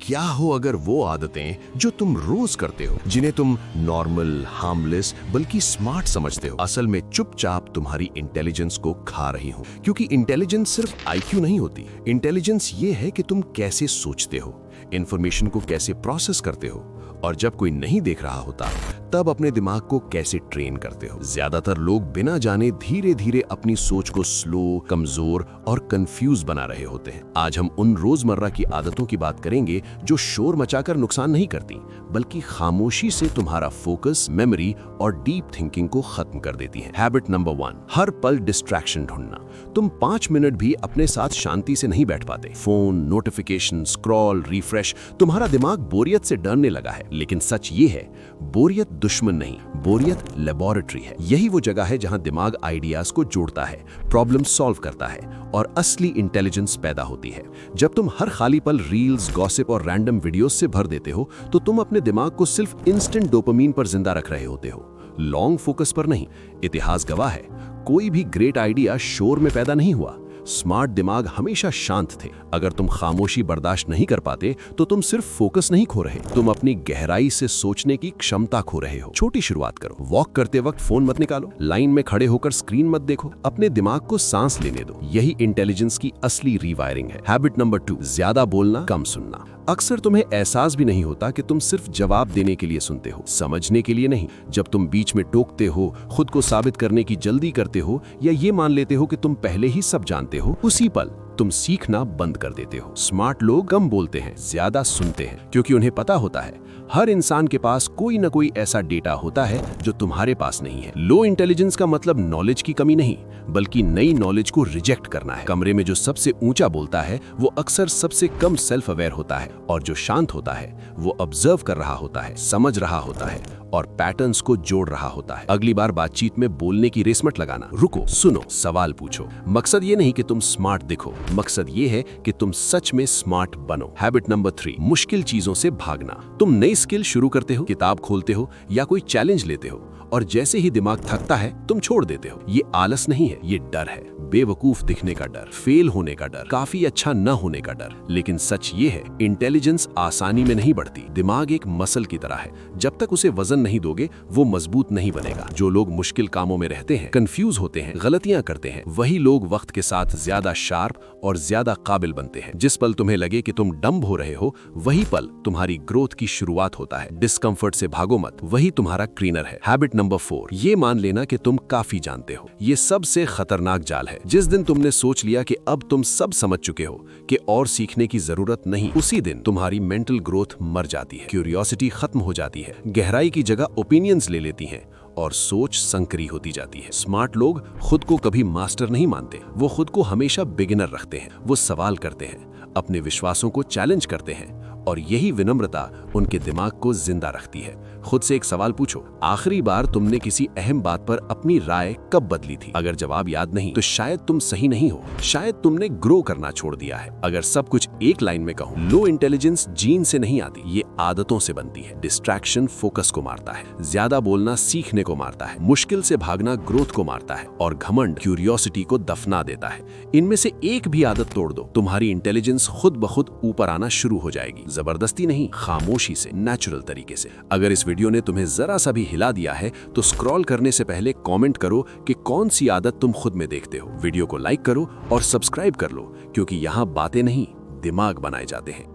क्या हो अगर वो आदतें जो तुम रोज करते हो, जिन्हें तुम नॉर्मल, हार्मलेस बल्कि स्मार्ट समझते हो, असल में चुपचाप तुम्हारी इंटेलिजेंस को खा रही हो। क्योंकि इंटेलिजेंस सिर्फ आईक्यू नहीं होती। इंटेलिजेंस ये है कि तुम कैसे सोचते हो, इंफॉर्मेशन को कैसे प्रोसेस करते हो, और जब कोई नहीं देख रहा होता तब अपने दिमाग को कैसे ट्रेन करते हो। ज्यादातर लोग बिना जाने धीरे धीरे अपनी सोच को स्लो, कमजोर और कंफ्यूज बना रहे होते हैं। आज हम उन रोजमर्रा की आदतों की बात करेंगे जो शोर मचाकर नुकसान नहीं करती, बल्कि खामोशी से तुम्हारा फोकस, मेमोरी और डीप थिंकिंग को खत्म कर देती है। हैबिट नंबर 1, हर पल डिस्ट्रैक्शन ढूंढना। तुम 5 मिनट भी अपने साथ शांति से नहीं बैठ पाते। फोन, नोटिफिकेशन, स्क्रॉल, रिफ्रेश, तुम्हारा दिमाग बोरियत से डरने लगा है। लेकिन सच ये है, बोरियत दुश्मन नहीं, बोरियत लेबोरेटरी है। यही वो जगह है जहां दिमाग आइडियाज को जोड़ता है, प्रॉब्लम सॉल्व करता है और असली इंटेलिजेंस पैदा होती है। जब तुम हर खाली पल रील्स, गॉसिप और रैंडम वीडियोस से भर देते हो तो तुम अपने दिमाग को सिर्फ इंस्टेंट डोपामीन पर जिंदा रख रहे होते हो, लॉन्ग फोकस पर नहीं। इतिहास गवाह है, कोई भी ग्रेट आइडिया शोर में पैदा नहीं हुआ। स्मार्ट दिमाग हमेशा शांत थे। अगर तुम खामोशी बर्दाश्त नहीं कर पाते तो तुम सिर्फ फोकस नहीं खो रहे, तुम अपनी गहराई से सोचने की क्षमता खो रहे हो। छोटी शुरुआत करो, वॉक करते वक्त फोन मत निकालो, लाइन में खड़े होकर स्क्रीन मत देखो, अपने दिमाग को सांस लेने दो। यही इंटेलिजेंस की असली रीवायरिंग है। हैबिट नंबर 2, ज्यादा बोलना, कम सुनना। अक्सर तुम्हें एहसास भी नहीं होता कि तुम सिर्फ जवाब देने के लिए सुनते हो, समझने के लिए नहीं। जब तुम बीच में टोकते हो, खुद को साबित करने की जल्दी करते हो या ये मान लेते हो कि तुम पहले ही सब जानते हो, उसी पल तुम सीखना बंद कर देते हो। स्मार्ट लोग कम बोलते हैं, ज्यादा सुनते हैं, क्योंकि उन्हें पता होता है हर इंसान के पास कोई न कोई ऐसा डेटा होता है जो तुम्हारे पास नहीं है। लो इंटेलिजेंस का मतलब नॉलेज की कमी नहीं, बल्कि नई नॉलेज को रिजेक्ट करना है। कमरे में जो सबसे ऊंचा बोलता है वो अक्सर सबसे कम सेल्फ अवेयर होता है, और जो शांत होता है वो ऑब्जर्व कर रहा होता है, समझ रहा होता है और पैटर्न्स को जोड़ रहा होता है। अगली बार बातचीत में बोलने की रेस मत लगाना, रुको, सुनो, सवाल पूछो। मकसद ये नहीं कि तुम स्मार्ट दिखो, मकसद ये है कि तुम सच में स्मार्ट बनो। हैबिट नंबर 3, मुश्किल चीजों से भागना। तुम नई स्किल शुरू करते हो, किताब खोलते हो या कोई चैलेंज लेते हो, और जैसे ही दिमाग थकता है तुम छोड़ देते हो। ये आलस नहीं है, ये डर है। बेवकूफ दिखने का डर, फेल होने का डर, काफी अच्छा न होने का डर। लेकिन सच ये है, इंटेलिजेंस आसानी में नहीं बढ़ती। दिमाग एक मसल की तरह है, जब तक उसे वजन नहीं दोगे वो मजबूत नहीं बनेगा। जो लोग मुश्किल कामों में रहते हैं, कंफ्यूज होते हैं, गलतियां करते हैं, वही लोग वक्त के साथ ज्यादा शार्प और ज्यादा काबिल बनते हैं। जिस पल तुम्हें लगे कि तुम डम्ब हो रहे हो, वही पल तुम्हारी ग्रोथ की शुरुआत होता है। डिस्कम्फर्ट से भागो मत, वही तुम्हारा क्लीनर है। हैबिट नंबर 4, ये मान लेना कि तुम काफी जानते हो। ये सबसे खतरनाक जाल है। जिस दिन तुमने सोच लिया कि अब तुम सब समझ चुके हो, कि और सीखने की जरूरत नहीं, उसी दिन तुम्हारी मेंटल ग्रोथ मर जाती है। क्यूरियोसिटी खत्म हो जाती है, गहराई की जगह ओपिनियंस ले लेती हैं और सोच संकरी होती जाती है। स्मार्ट लोग खुद को कभी मास्टर नहीं मानते, वो खुद को हमेशा बिगिनर रखते हैं। वो सवाल करते हैं, अपने विश्वासों को चैलेंज करते हैं, और यही विनम्रता उनके दिमाग को जिंदा रखती है। खुद से एक सवाल पूछो, आखिरी बार तुमने किसी अहम बात पर अपनी राय कब बदली थी? अगर जवाब याद नहीं तो शायद तुम सही नहीं हो, शायद तुमने ग्रो करना छोड़ दिया है। अगर सब कुछ एक लाइन में कहूं, लो इंटेलिजेंस जीन से नहीं आती, ये आदतों से बनती है। डिस्ट्रैक्शन फोकस को मारता है, ज्यादा बोलना सीखने को मारता है, मुश्किल से भागना ग्रोथ को मारता है, और घमंड क्यूरियोसिटी को दफना देता है। इनमें से एक भी आदत तोड़ दो, तुम्हारी इंटेलिजेंस खुद ब खुद ऊपर आना शुरू हो जाएगी। जबरदस्ती नहीं, खामोशी से, नेचुरल तरीके से। अगर इस वीडियो ने तुम्हें जरा सा भी हिला दिया है तो स्क्रॉल करने से पहले कमेंट करो कि कौन सी आदत तुम खुद में देखते हो। वीडियो को लाइक करो और सब्सक्राइब कर लो, क्योंकि यहाँ बातें नहीं, दिमाग बनाए जाते हैं।